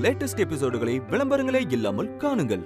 Latest எபிசோடுகளை விளம்பரங்களே இல்லாமல் காணுங்கள்.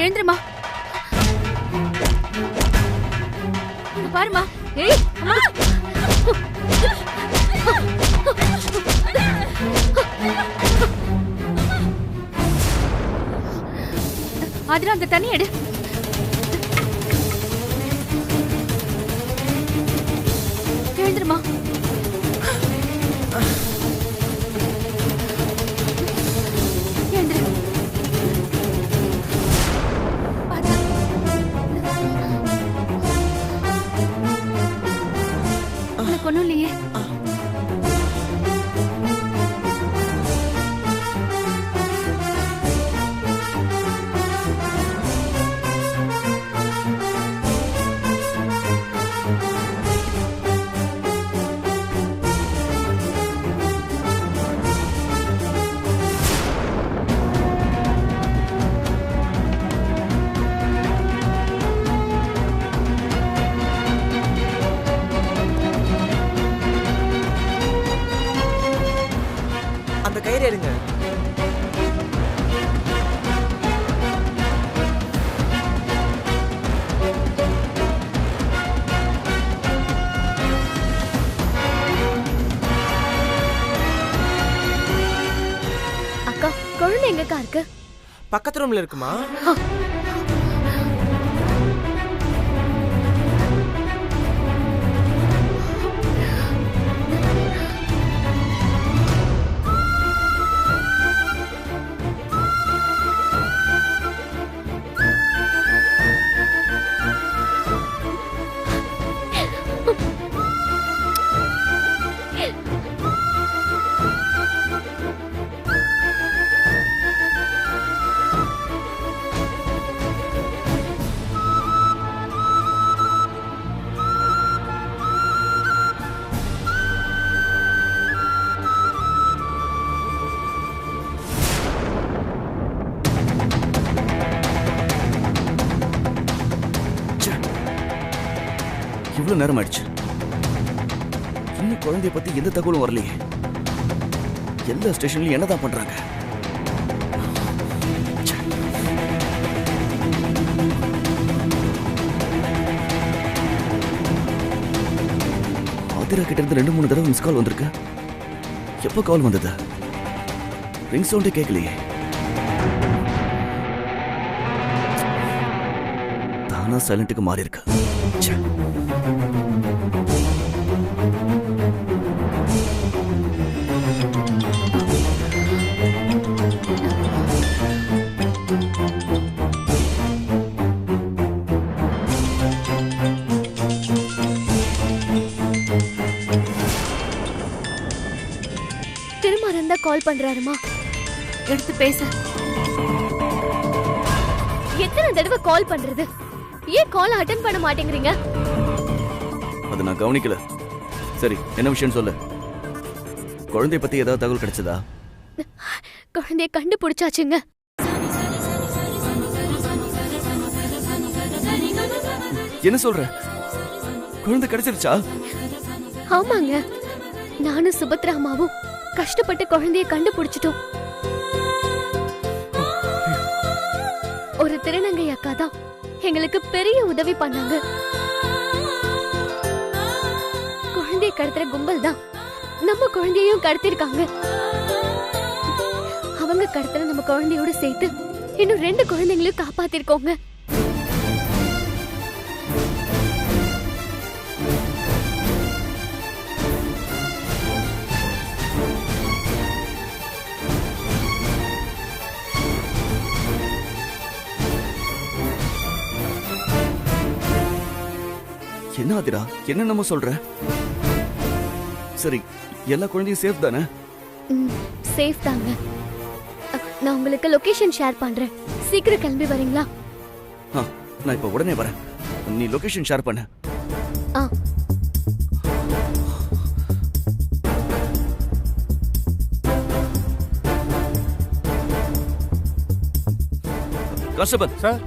எழுந்துருமா பாருமா. அதுல அந்த தண்ணி எடு. எழுந்துருமா. எழுந்துரு. ஒண்ணும் இல்லையே. கயிறு எடுங்க. அக்கா, குழந்தை எங்கக்கா இருக்கு? பக்கத்து ரூம்ல இருக்குமா? இவ்வளவு நேரம் ஆயிடுச்சு, இன்னும் குழந்தைய பத்தி எந்த தகவலும் வரலையே. எல்லா ஸ்டேஷன்லயும் என்னதான் பண்றாங்க? ஆதிரா கிட்ட இருந்து 2-3 தடவை மிஸ் கால் வந்திருக்கு. எப்ப கால் வந்தது? ரிங் சவுண்டே கேட்கலையே. தானா சைலண்ட்டுக்கு மாறி இருக்கு. திருமாறன் தான் கால் பண்றாருமா, எடுத்து பேச. எத்தனை தடவை கால் பண்றது? ஏன் கால் அட்டெண்ட் பண்ண மாட்டேங்கிறீங்க? அது நான் கவனிக்கல. சரி, என்ன விஷயம் சொல்லு. குழந்தைய பத்தி ஏதாவது தகவல் கிடைச்சதா? குழந்தைய கண்டுபிடிச்சாச்சுங்க. என்ன சொல்ற? குழந்தை கிடைச்சிருச்சா? ஆமாங்க, நானும் சுபத்ரா அம்மாவும் கஷ்டப்பட்டு குழந்தைய கண்டுபிடிச்சிட்டோம். ஒரு திருநங்கை அக்கா தான் எங்களுக்கு பெரிய உதவி பண்ணாங்க. குழந்தைய கடத்துற கும்பல் தான் நம்ம குழந்தையையும் கடத்திருக்காங்க. அவங்க கடத்துற நம்ம குழந்தையோட சேர்த்து இன்னும் 2 குழந்தைங்களையும் காப்பாத்திருக்கோங்க. என்ன ஆதிரா, என்ன நம்ம சொல்ற? சரி, எல்லா குழந்தையும் சேஃப் தானே? சேஃப் தாங்க. நான் உங்களுக்கு லொகேஷன் ஷேர் பண்றேன். சீக்கிரம் கிளம்பி வரீங்களா? நான் இப்ப உடனே வரேன். நீ லொகேஷன் ஷேர் பண்ணு. கான்ஸ்டபிள் சார்,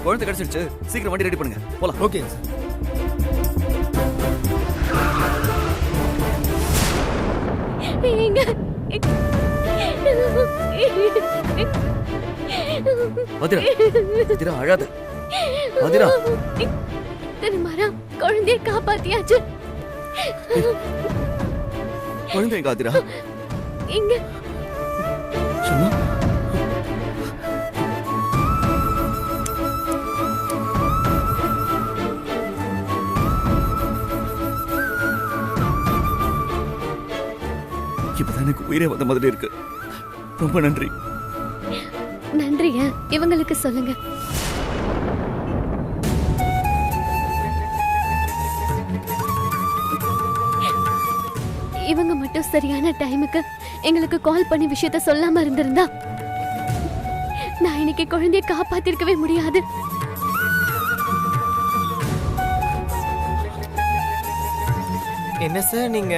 குழந்தை கிடைச்சிருச்சு, சீக்கிரம் வண்டி ரெடி பண்ணுங்க, போலாம். Okay sir. அதிரா, அதிரா அழாத. அதிரா, திருமரா குழந்தைய காப்பாத்தியாச்சு. குழந்தை எங்க அதிரா? இங்க. சும்மா இப்பதான் எனக்கு உயிரே வந்த மாதிரி இருக்கு. ரொம்ப நன்றி. நன்றிங்க, இவங்களுக்கு சொல்லுங்க. இவங்க மட்டும் சரியான டைமுக்கு எங்களுக்கு கால் பண்ணி விஷயத்த சொல்லாம இருந்திருந்தா நான் இன்னைக்கு குழந்தைய காப்பாத்திருக்கவே முடியாது. என்ன சார் நீங்க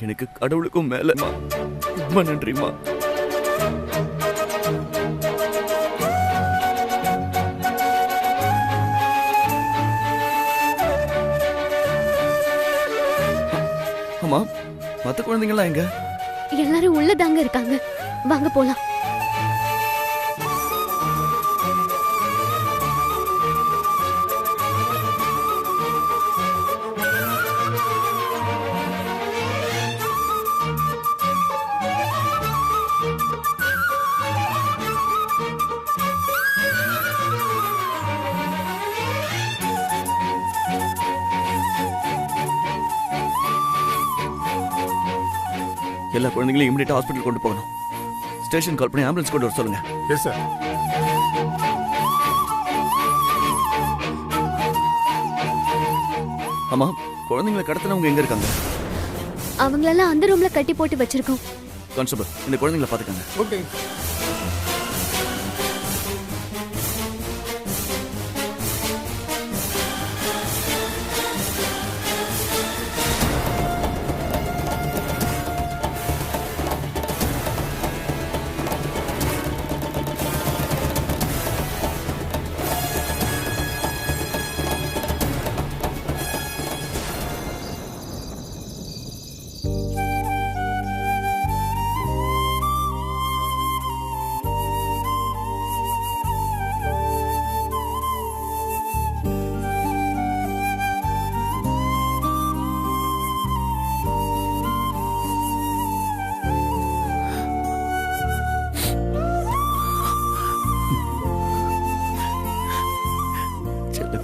எனக்கு கடவுளுக்கும் மேலமா ரொம்ப நன்றிமா. அம்மா, மத்த குழந்தைங்கலாம் எங்க? எல்லாரும் உள்ளதாங்க இருக்காங்க, வாங்க போலாம். எல்லா குழந்தைங்களையும் இமிடியேட்டா ஹாஸ்பிடல் கொண்டு போகணும். ஸ்டேஷன் கால் பண்ணி ஆம்புலன்ஸ் கொண்டு வர சொல்லுங்க. Yes sir. அம்மா, குழந்தைங்களை கடத்தினவங்க எங்க இருக்காங்க? அவங்களெல்லாம் அந்த ரூம்ல கட்டி போட்டு வச்சிருக்கோம். கான்ஸ்டபிள், இந்த குழந்தைங்களை பாத்துக்கங்க. ஓகே.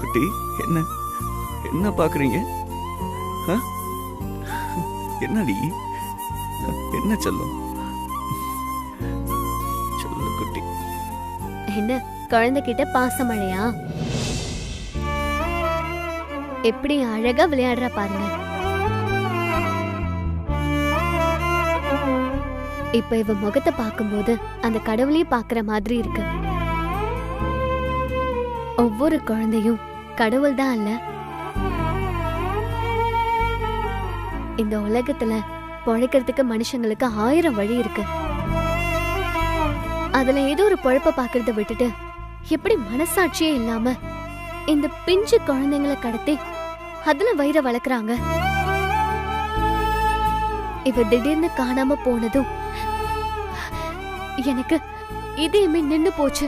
குட்டி, என்ன என்ன பாக்குறீங்க? என்னடி, என்ன செல்லம்? செல்ல குட்டி, என்ன குழந்தைகிட்ட பாசமழையா? எப்படி அழகா விளையாடுறா பாருங்க. இப்ப இவ முகத்தை பார்க்கும்போது அந்த கடவுளையே பாக்குற மாதிரி இருக்கு. ஒவ்வொரு குழந்தையும் கடவுள் தான் அல்ல. இந்த உலகத்துல பொழைக்கிறதுக்கு மனுஷங்களுக்கு 1000 வழி இருக்கு. அதுல ஏதோ ஒரு பொழப்ப பாக்குறத விட்டுட்டு எப்படி மனசாட்சியே இல்லாம இந்த பிஞ்சு குழந்தைங்களை கடத்தி அதுல வயிற வளர்க்குறாங்க. இவ திடீர்னு காணாம போனதும் எனக்கு இதயமே நின்னு போச்சு.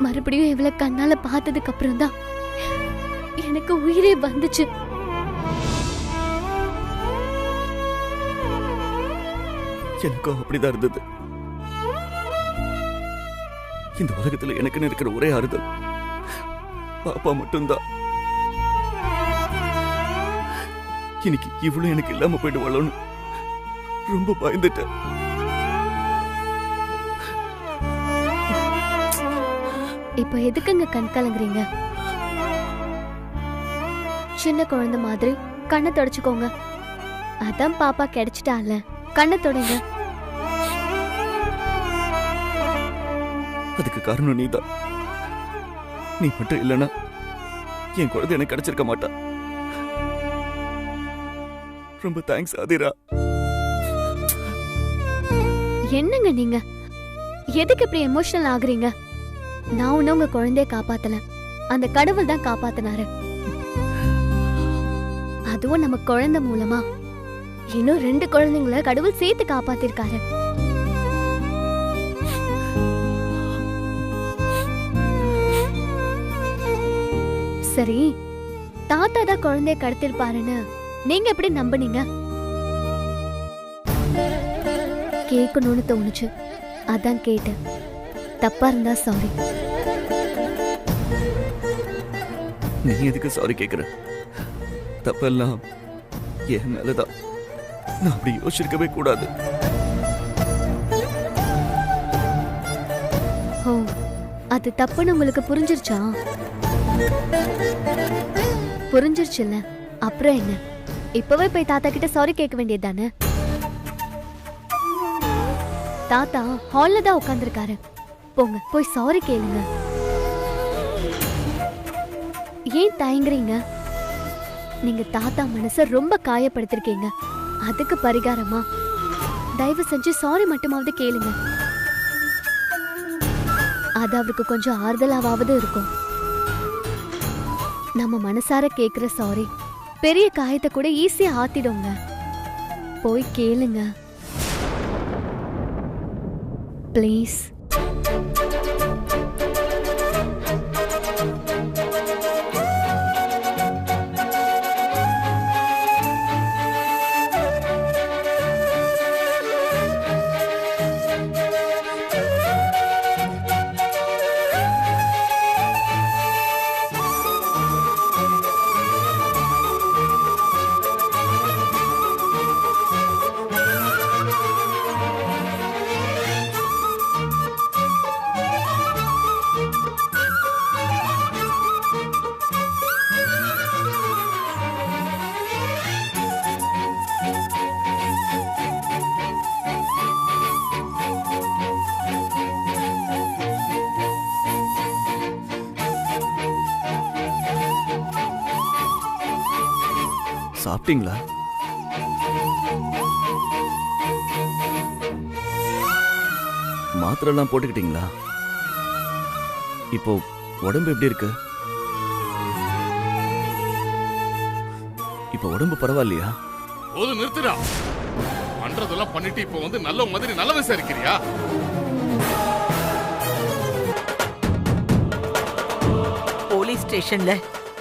மறுபடியும் இவளை கண்ணால பார்த்ததுக்கு அப்புறம் தான் எனக்கு உயிரே வந்துச்சு. எனக்கும் அப்படிதான் இருந்தது. இந்த உலகத்துல எனக்குன்னு இருக்கிற ஒரே ஆறுதல் பாப்பா மட்டும்தான். இன்னைக்கு இவ்வளவு எனக்கு இல்லாம போயிடுவாளோன்னு ரொம்ப பயந்துட்டேன். இப்ப எதுக்குங்க கண் கலங்குறீங்க? சின்ன குழந்தை மாதிரி கண்ணை தொடச்சுக்கோங்க. அதான் பாப்பா கிடைச்சிட்டால, கண்ணை தொடங்க. அதுக்கு காரணம் நீதான். நீ மட்டும் இல்லைன்னா என் குழந்தை எனக்கு கிடைச்சிருக்க மாட்டா. ரொம்ப தேங்க்ஸ் ஆதிரா. என்னங்க நீங்க எதுக்கு இப்படி எமோஷனல் ஆகுறீங்க? நான் ஒன்னும் உங்க குழந்தைய காப்பாத்தல, அந்த கடவுள் தான் காப்பாத்தினாரு. அதுவும் நம்ம குழந்தை மூலமா இன்னும் 2 குழந்தைங்களை கடவுள் சேர்த்து காப்பாத்திருக்காரு. சரி, தாத்தா தான் குழந்தைய கடத்திருப்பாருன்னு நீங்க எப்படி நம்புனீங்க? கேட்கணும்னு தோணுச்சு, அதான் கேட்டேன். தப்பா இருந்தா சாரி. நீ எதுக்கு சாரி கேக்குற? தப்பெல்லாம் என் மேலதான். நான் அப்படி யோசிச்சிருக்கவே கூடாது. ஓ, அது தப்புன்னு உங்களுக்கு புரிஞ்சிருச்சா? புரிஞ்சிருச்சுல்ல, அப்புறம் என்ன? இப்பவே போய் தாத்தா கிட்ட சாரி கேட்க வேண்டியது தானே? தாத்தா ஹால்ல தான் உட்கார்ந்திருக்காரு. போங்க, போய் சாரி கேளுங்க. ஏன் தயங்குறீங்க? நீங்க தாத்தா மனச ரொம்ப காயப்படுத்திருக்கீங்க. அதுக்கு பரிகாரமா தயவு செஞ்சு சாரி மட்டுமாவது கேளுங்க. அது அவருக்கு கொஞ்சம் ஆறுதலாவது இருக்கும். நம்ம மனசார கேக்குற சாரி பெரிய காயத்தை கூட ஈஸியா ஆத்திடுங்க. போய் கேளுங்க ப்ளீஸ். சாப்பிட்டீங்களா? மாத்திரை எல்லாம் போட்டுக்கிட்டீங்களா? இப்போ உடம்பு எப்படி இருக்கு? இப்போ உடம்பு பரவாயில்லையா? போது நிறுத்துடா. பண்றதெல்லாம் பண்ணிட்டு இப்போ வந்து நல்ல மாதிரி நல்ல விசாரிக்கிறியா? போலீஸ் ஸ்டேஷன்ல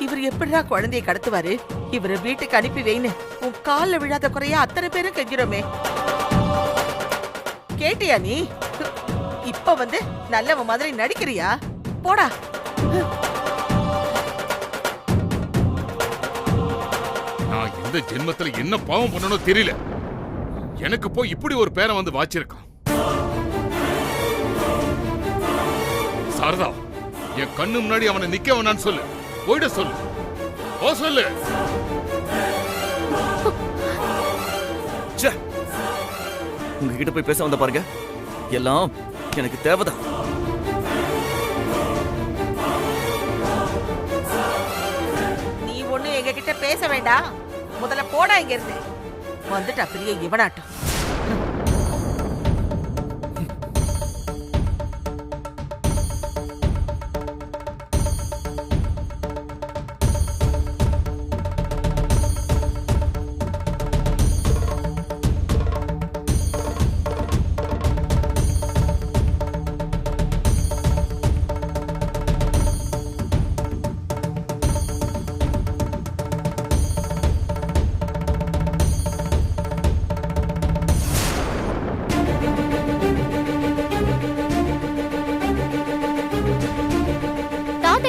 இவர் எப்படிடா குழந்தையை கடத்துவாரு? இவரை வீட்டுக்கு அனுப்பி வைன்னு உன் கால்ல விழாத குறையா அத்தனை பேரும் கெஞ்சிரோமே. கேட்டியா நீ? இப்ப வந்து நல்லவ மாதிரி நடிக்கிறியா? போடா. நான் இந்த ஜென்மத்துல என்ன பாவம் பண்ணணும் தெரியல. எனக்கு போய் இப்படி ஒரு பேரை வந்து வாச்சிருக்கான். சாரதா, என் கண்ணு முன்னாடி அவனை நிக்க வேணான்னு சொல்லு. போயிட சொல்லு. ஓ சொல்லு. உங்ககிட்ட போய் பேச வந்த பாருங்க. எல்லாம் எனக்கு தேவைதான். நீ ஒண்ணு எங்க கிட்ட பேச வேண்டாம். முதல்ல போடா இங்க இருந்து. வந்துட்டா பெரிய இவனாட்டம்.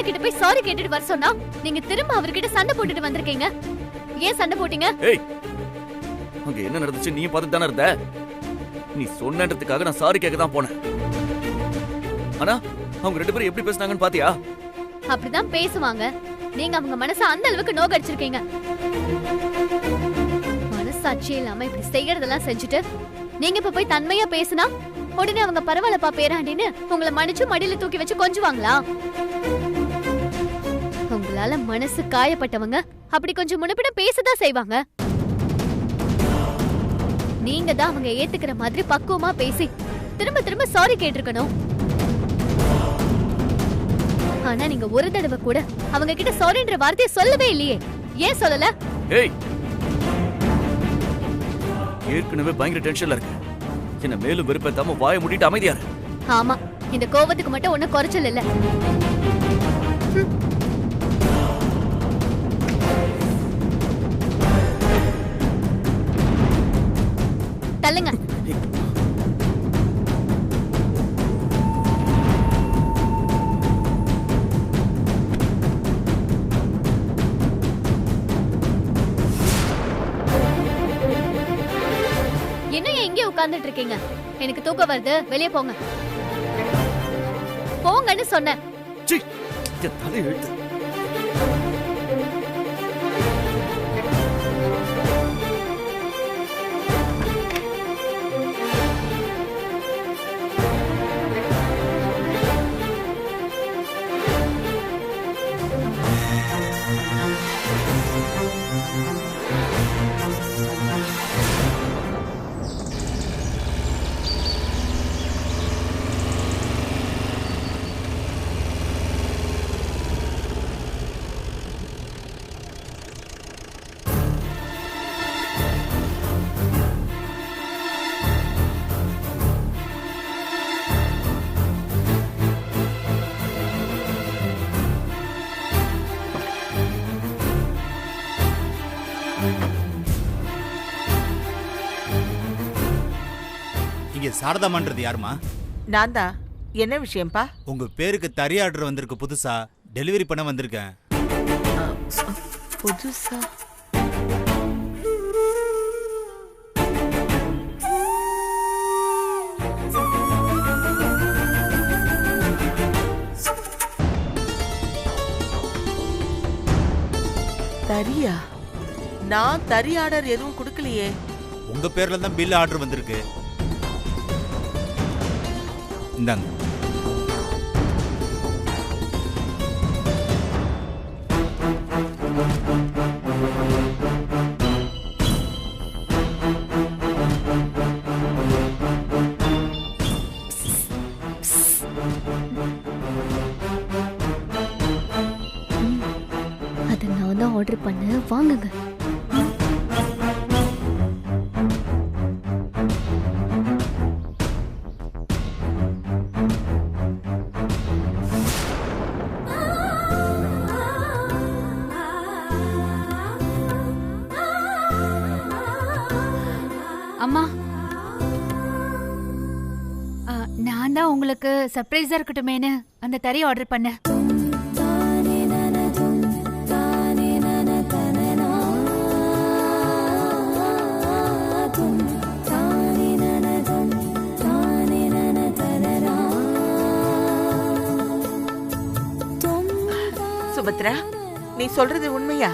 கிட்ட போய் சாரி கேட்டுட்டு வர சொன்னா நீங்க திரும்ப அவர்கிட்ட சண்டை போட்டுட்டு வந்திருக்கீங்க. ஏன் சண்டை போட்டீங்க? ஏய், அங்க என்ன நடந்துச்சு நீ பார்த்துட்டு தானே இருந்த? நீ சொன்னதுக்காக நான் சாரி கேட்க தான் போனேன். ஆனா அவங்க 2 பேரும் எப்படி பேசுனாங்கன்னு பாத்தியா? அப்படிதான் பேசுவாங்க. நீங்க அவங்க மனச அந்த அளவுக்கு நோகடிச்சிருக்கீங்க. மனசாட்சி இல்லாம இப்படி செய்யறதெல்லாம் செஞ்சுட்டு நீங்க இப்ப போய் தன்மையா பேசினா உடனே அவங்க பரவாயில்லப்பா பேராண்டின்னு உங்களை மன்னிச்சு மடியில தூக்கி வச்சு கொஞ்சுவாங்களா? உங்களால மனசு காயப்பட்டவங்க அப்படி கொஞ்சம் முன்னப்பிட பேசதான் செய்வாங்க. நீங்க தான் அவங்க ஏத்துக்கிற மாதிரி பக்குவமா பேசி திரும்ப திரும்ப சாரி கேட்டிருக்கணும். ஆனா நீங்க ஒரு தடவை கூட அவங்க கிட்ட சாரின்ற வார்த்தையை சொல்லவே இல்லையே. ஏன் சொல்லல? ஏய், ஏற்கனவே பயங்கர டென்ஷன்ல இருக்கு. என்ன மேலும் வெறுப்பேத்தாம வாயை மூடிட்டு அமைதியா இரு. ஆமா, இந்த கோவத்துக்கு மட்டும் ஒன்னும் குறைச்சல் இல்ல. தள்ளுங்க. இன்னும் ஏன் இங்கே உட்கார்ந்துட்டு இருக்கீங்க? எனக்கு தூக்கம் வருது, வெளியே போங்க. போங்கன்னு சொன்னேன். சீ, என் தலை எழுத்து. இங்க சாரதாமன்றது யாருமா? நான் தான். என்ன விஷயம்பா? உங்க பேருக்கு தறி ஆர்டர் வந்திருக்கு, புதுசா டெலிவரி பண்ண வந்திருக்கேன். புதுசா? தரியா? நான் தறி ஆர்டர் எதுவும் கொடுக்கலையே. உங்க பேர்ல தான் பில் ஆர்டர் வந்திருக்கு. இந்தாங்க. அதை நான் தான் ஆர்டர் பண்ண. வாங்குங்க. அம்மா, நான் தான் உங்களுக்கு சர்ப்ரைஸா இருக்கட்டுமேனு அந்த தறி ஆர்டர் பண்ணேன். சுபத்ரா, நீ சொல்றது உண்மையா?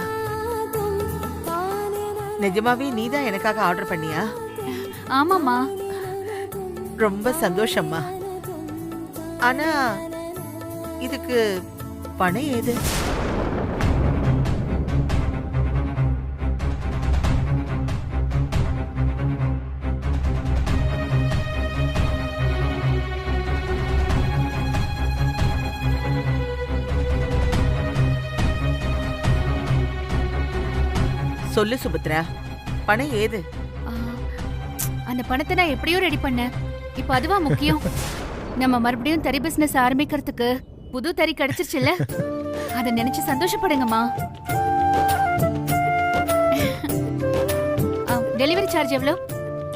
நிஜமாவே நீதான் எனக்காக ஆர்டர் பண்ணியா? ஆமாம்மா. ரொம்ப சந்தோஷம்மா. ஆனா இதுக்கு பணம் ஏது? சொல்லு சுபத்ரா, பணம் ஏது? அந்த பணத்தை நான் எப்படியோ ரெடி பண்ணேன். இப்ப அதுவா முக்கியம்? நம்ம மறுபடியும் தறி பிசினஸ் ஆரம்பிக்கிறதுக்கு புது தறி கிடைச்சிருச்சுல்ல, அதை நினைச்சு சந்தோஷப்படுங்கம்மா. டெலிவரி சார்ஜ் எவ்வளவு?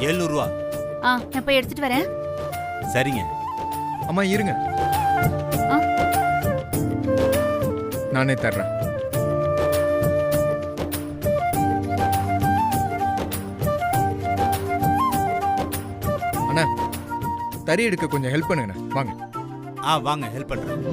700 ரூபா. நான் போய் எடுத்துட்டு வரேன். சரிங்க. அம்மா இருங்க. நானே தர்றேன். அண்ணா தறி எடுக்க கொஞ்சம் ஹெல்ப் பண்ணுங்கண்ணா. வாங்க. வாங்க ஹெல்ப் பண்றேன்.